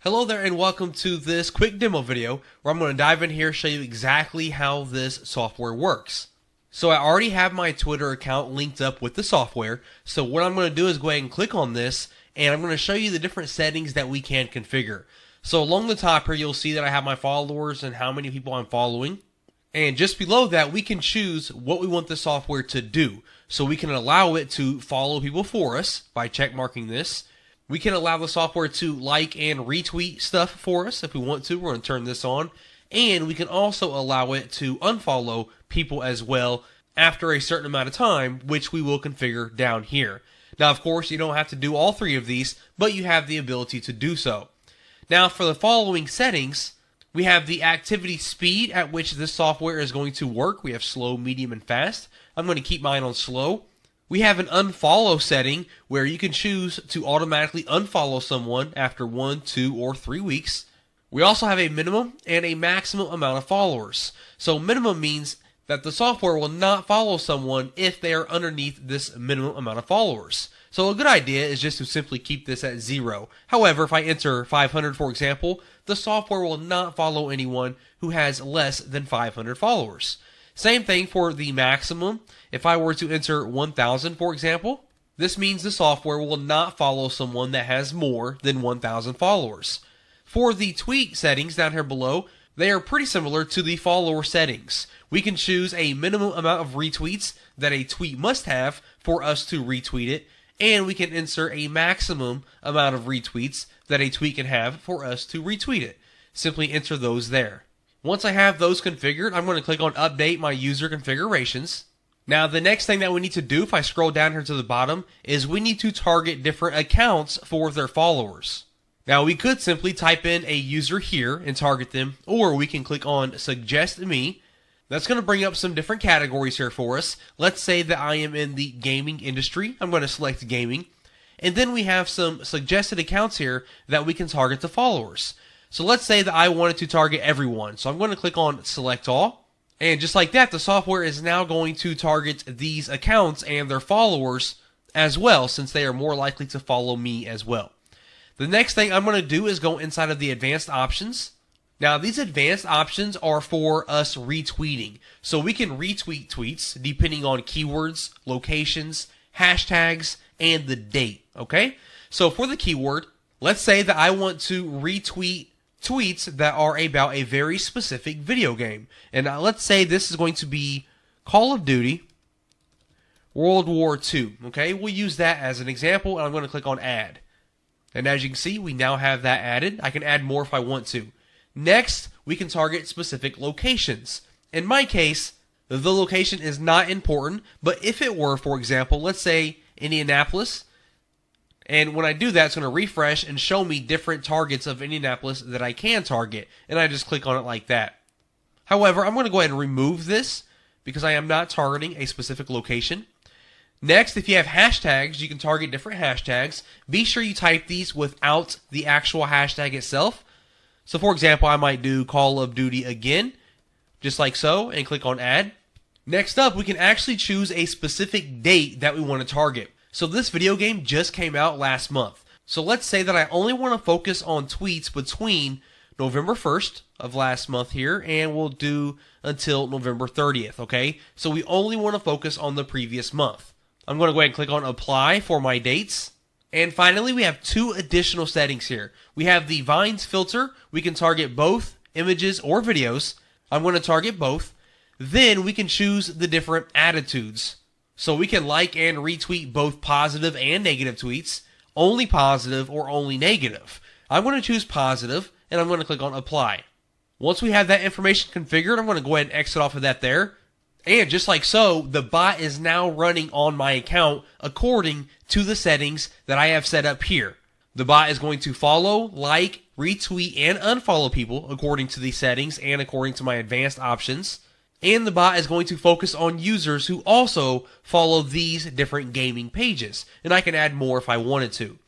Hello there and welcome to this quick demo video where I'm going to dive in here and show you exactly how this software works. So I already have my Twitter account linked up with the software, so what I'm going to do is go ahead and click on this and I'm going to show you the different settings that we can configure. So along the top here you'll see that I have my followers and how many people I'm following. And just below that we can choose what we want the software to do. So we can allow it to follow people for us by check marking this. We can allow the software to like and retweet stuff for us if we want to. We're going to turn this on. And we can also allow it to unfollow people as well after a certain amount of time, which we will configure down here. Now, of course, you don't have to do all three of these, but you have the ability to do so. Now, for the following settings, we have the activity speed at which this software is going to work. We have slow, medium, and fast. I'm going to keep mine on slow. We have an unfollow setting where you can choose to automatically unfollow someone after 1, 2, or 3 weeks. We also have a minimum and a maximum amount of followers. So minimum means that the software will not follow someone if they are underneath this minimum amount of followers. So a good idea is just to simply keep this at 0. However, if I enter 500 for example, the software will not follow anyone who has less than 500 followers. Same thing for the maximum. If I were to enter 1,000 for example, this means the software will not follow someone that has more than 1,000 followers. For the tweet settings down here below, they are pretty similar to the follower settings. We can choose a minimum amount of retweets that a tweet must have for us to retweet it, and we can insert a maximum amount of retweets that a tweet can have for us to retweet it. Simply enter those there. Once I have those configured, I'm going to click on Update My User Configurations. Now, the next thing that we need to do, if I scroll down here to the bottom, is we need to target different accounts for their followers. Now, we could simply type in a user here and target them, or we can click on Suggest Me. That's going to bring up some different categories here for us. Let's say that I am in the gaming industry. I'm going to select gaming. And then we have some suggested accounts here that we can target the followers. So let's say that I wanted to target everyone. So I'm going to click on Select All. And just like that, the software is now going to target these accounts and their followers as well, since they are more likely to follow me as well. The next thing I'm going to do is go inside of the advanced options. Now, these advanced options are for us retweeting. So we can retweet tweets depending on keywords, locations, hashtags, and the date. Okay? So for the keyword, let's say that I want to retweet tweets that are about a very specific video game. And let's say this is going to be Call of Duty World War II. Okay? We'll use that as an example, and I'm going to click on Add. And as you can see, we now have that added. I can add more if I want to. Next, we can target specific locations. In my case, the location is not important, but if it were, for example, let's say Indianapolis, and when I do that, it's going to refresh and show me different targets of Indianapolis that I can target, and I just click on it like that. However, I'm going to go ahead and remove this because I am not targeting a specific location. Next, if you have hashtags, you can target different hashtags. Be sure you type these without the actual hashtag itself. So for example, I might do Call of Duty again, just like so, and click on Add. Next up, we can actually choose a specific date that we want to target. So this video game just came out last month. So let's say that I only want to focus on tweets between November 1st of last month here, and we'll do until November 30th, okay? So we only want to focus on the previous month. I'm going to go ahead and click on Apply for my dates. And finally, we have two additional settings here. We have the Vines filter. We can target both images or videos. I'm going to target both. Then we can choose the different attitudes. So we can like and retweet both positive and negative tweets, only positive or only negative. I'm going to choose positive, and I'm going to click on Apply. Once we have that information configured, I'm going to go ahead and exit off of that there. And just like so, the bot is now running on my account according to the settings that I have set up here. The bot is going to follow, like, retweet, and unfollow people according to these settings and according to my advanced options. And the bot is going to focus on users who also follow these different gaming pages. And I can add more if I wanted to.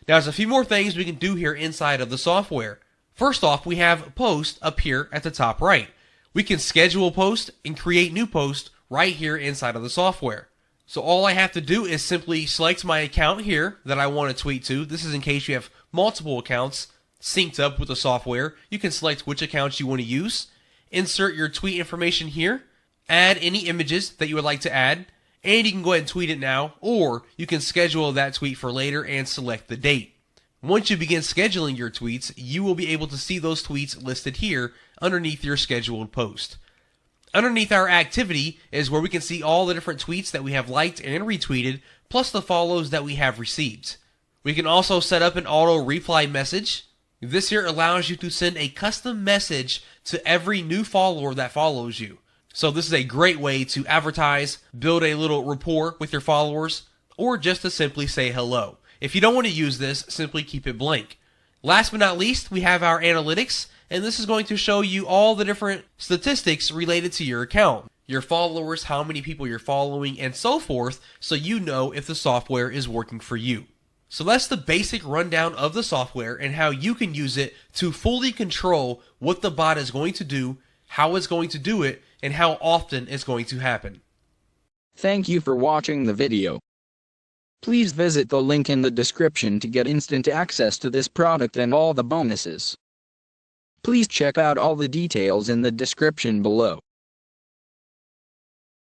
Now, there's a few more things we can do here inside of the software. First off, we have Post up here at the top right. We can schedule a post and create new posts right here inside of the software. So all I have to do is simply select my account here that I want to tweet to. This is in case you have multiple accounts synced up with the software, you can select which accounts you want to use, insert your tweet information here, add any images that you would like to add, and you can go ahead and tweet it now, or you can schedule that tweet for later and select the date. Once you begin scheduling your tweets, you will be able to see those tweets listed here underneath your scheduled post. Underneath our activity is where we can see all the different tweets that we have liked and retweeted, plus the follows that we have received. We can also set up an auto reply message. This here allows you to send a custom message to every new follower that follows you. So this is a great way to advertise, build a little rapport with your followers, or just to simply say hello. If you don't want to use this, simply keep it blank. Last but not least, we have our analytics, and this is going to show you all the different statistics related to your account. Your followers, how many people you're following, and so forth, so you know if the software is working for you. So that's the basic rundown of the software and how you can use it to fully control what the bot is going to do, how it's going to do it, and how often it's going to happen. Thank you for watching the video. Please visit the link in the description to get instant access to this product and all the bonuses. Please check out all the details in the description below.